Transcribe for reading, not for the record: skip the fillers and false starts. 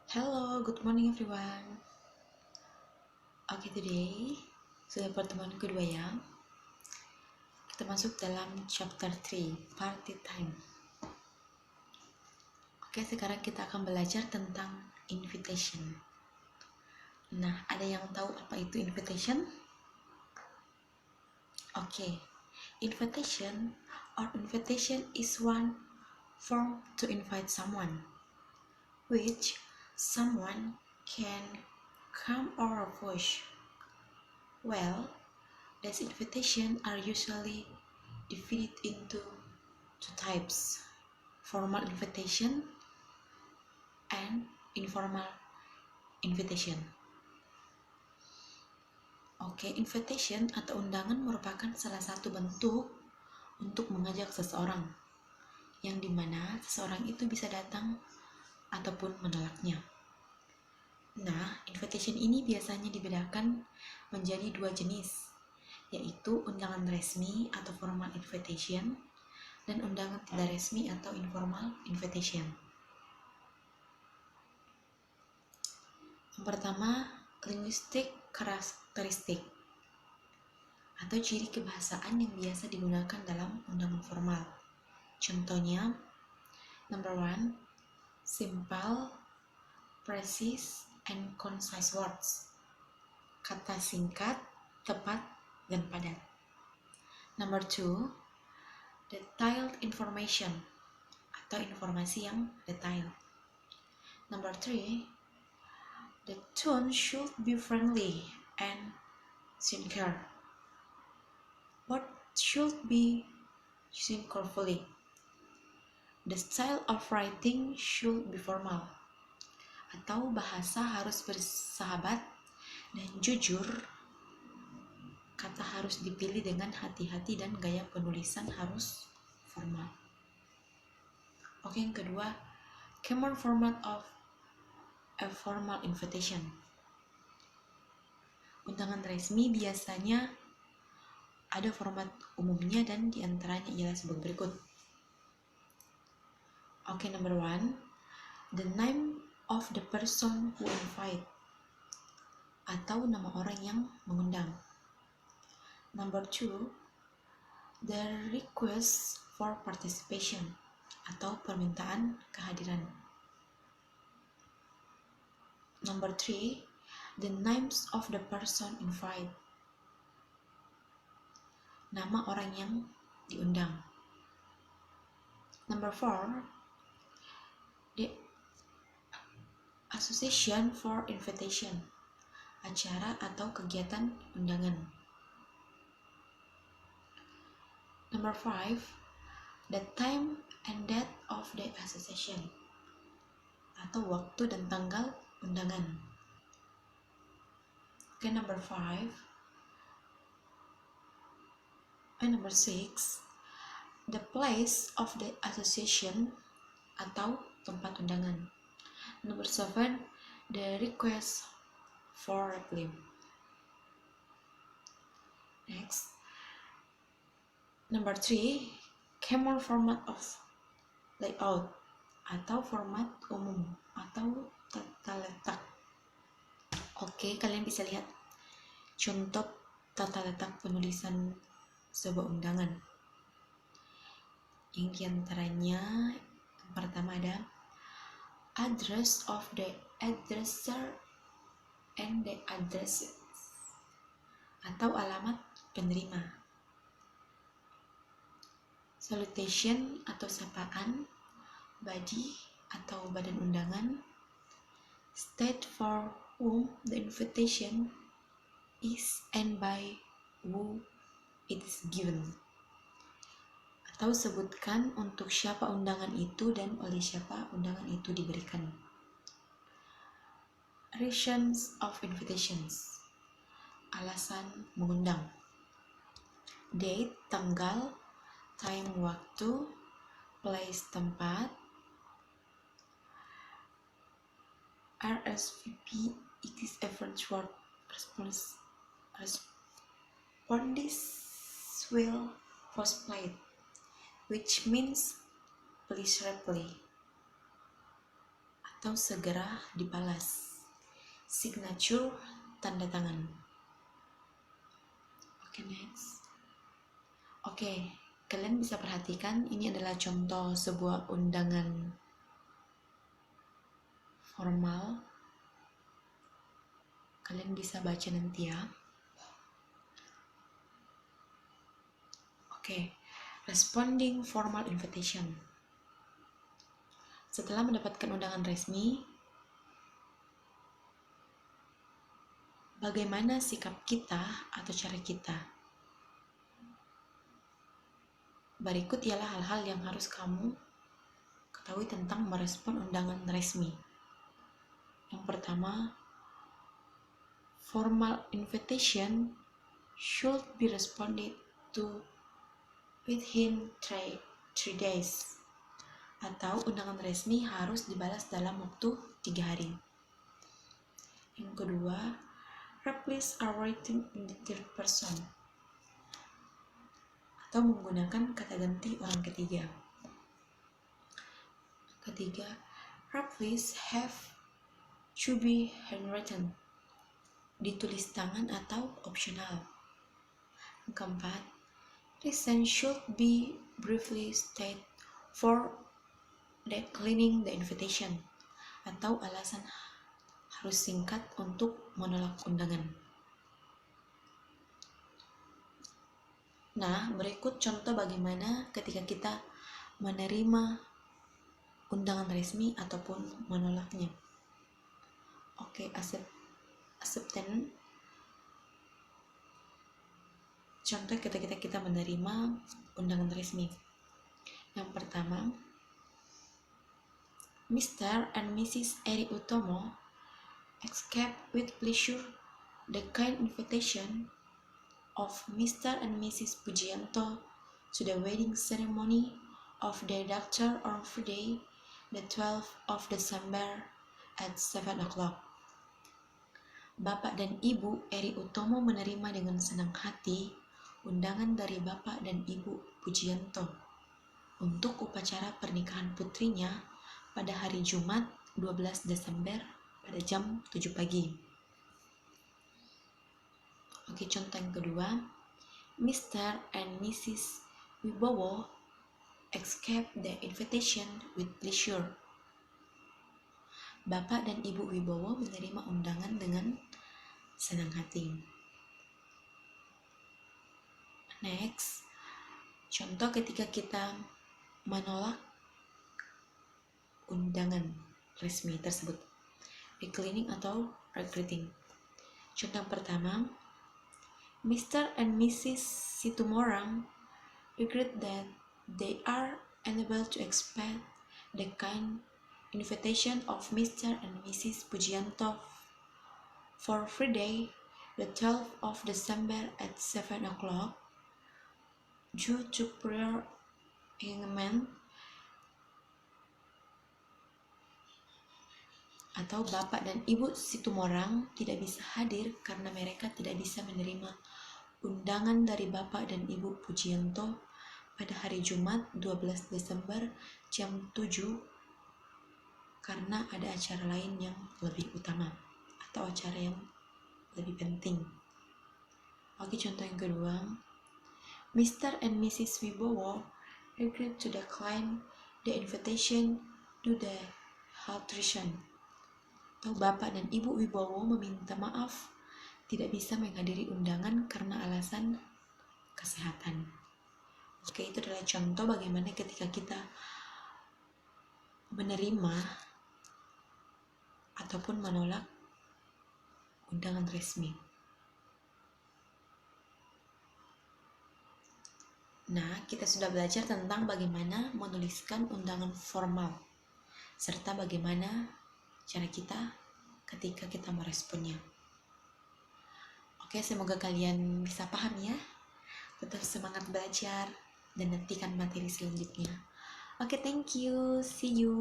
Hello, good morning everyone. Okay, today sudah pertemuan kedua ya. Kita masuk dalam chapter 3, party time. Oke, sekarang kita akan belajar tentang invitation. Nah, ada yang tahu apa itu invitation? Oke, invitation is one form to invite someone, which someone can come or push. Well, these invitations are usually divided into two types, formal invitation and informal invitation. Oke, invitation atau undangan merupakan salah satu bentuk untuk mengajak seseorang, yang dimana seseorang itu bisa datang ataupun menolaknya. Nah, invitation ini biasanya dibedakan menjadi dua jenis, yaitu undangan resmi atau formal invitation dan undangan tidak resmi atau informal invitation. Yang pertama, linguistic karakteristik atau ciri kebahasaan yang biasa digunakan dalam undangan formal. Contohnya, number 1, simple, precise, and concise words. Kata singkat, tepat, dan padat. Number 2, detailed information atau informasi yang detail. Number 3, the tone should be friendly and sincere. What should be used carefully. The style of writing should be formal. Atau bahasa harus bersahabat dan jujur. Kata harus dipilih dengan hati-hati dan gaya penulisan harus formal. Oke, yang kedua, common format of a formal invitation. Undangan resmi biasanya ada format umumnya dan diantaranya ialah sebagai berikut. Oke, number 1, the name of the person who invite atau nama orang yang mengundang. Number 2, the request for participation atau permintaan kehadiran. Number 3, the names of the person invite, nama orang yang diundang. Number 4, the association for invitation, acara atau kegiatan undangan. Number 5, the time and date of the association, atau waktu dan tanggal undangan. Okay, number 6, the place of the association atau tempat undangan. Number 7, the request for reply. Next, number 3, common format of layout atau format umum atau tata letak. Oke, kalian bisa lihat contoh tata letak penulisan sebuah undangan. Yang diantaranya yang pertama ada address of the addresser and the addresses atau alamat penerima. Salutation atau sapaan, body atau badan undangan, state for whom the invitation is and by who it is given, atau sebutkan untuk siapa undangan itu dan oleh siapa undangan itu diberikan. Reasons of invitations, alasan mengundang. Date, tanggal, time, waktu, place, tempat. RSVP, it is a virtual response will postplate, which means please reply. atau segera dibalas. Signature, tanda tangan. Oke, next. Oke, kalian bisa perhatikan ini adalah contoh sebuah undangan formal. Kalian bisa baca nanti ya. Oke, responding formal invitation. Setelah mendapatkan undangan resmi, bagaimana sikap kita atau cara kita? Berikut ialah hal-hal yang harus kamu ketahui tentang merespon undangan resmi. Yang pertama, formal invitation should be responded to within 3 days. Atau undangan resmi harus dibalas dalam waktu 3 hari. Yang kedua, replies are written in the third person atau menggunakan kata ganti orang ketiga. Ketiga, replies have to be handwritten, ditulis tangan atau opsional. Yang keempat, reason should be briefly stated for declining the invitation, atau alasan harus singkat untuk menolak undangan. Nah, berikut contoh bagaimana ketika kita menerima undangan resmi ataupun menolaknya. Oke, acceptance. Contoh ketika kita menerima undangan resmi. Yang pertama, Mr. and Mrs. Eri Utomo accept with pleasure the kind invitation of Mr. and Mrs. Pujianto to the wedding ceremony of their daughter on Friday, the 12th of December at 7 o'clock. Bapak dan Ibu Eri Utomo menerima dengan senang hati undangan dari Bapak dan Ibu Pujianto untuk upacara pernikahan putrinya pada hari Jumat 12 Desember pada jam 7 pagi. Oke, contoh yang kedua, Mr. and Mrs. Wibowo accept the invitation with pleasure. Bapak dan Ibu Wibowo menerima undangan dengan senang hati. Next, contoh ketika kita menolak undangan resmi tersebut, declining atau regretting. Contoh yang pertama, Mr. and Mrs. Situmorang regret that they are unable to expect the kind invitation of Mr. and Mrs. Pujianto for Friday, the 12th of December at 7 o'clock due to prior engagement. Atau Bapak dan Ibu Situmorang tidak bisa hadir karena mereka tidak bisa menerima undangan dari Bapak dan Ibu Pujianto pada hari Jumat 12 Desember jam 7 karena ada acara lain yang lebih utama atau acara yang lebih penting. Oke, contoh yang kedua, Mr. and Mrs. Wibowo agreed to decline the invitation to the health reason. Atau Bapak dan Ibu Wibowo meminta maaf tidak bisa menghadiri undangan karena alasan kesehatan. Oke, itu adalah contoh bagaimana ketika kita menerima ataupun menolak undangan resmi. Nah, kita sudah belajar tentang bagaimana menuliskan undangan formal serta bagaimana cara kita ketika kita meresponnya. Oke, semoga kalian bisa paham ya. Tetap semangat belajar dan nantikan materi selanjutnya. Oke, thank you. See you.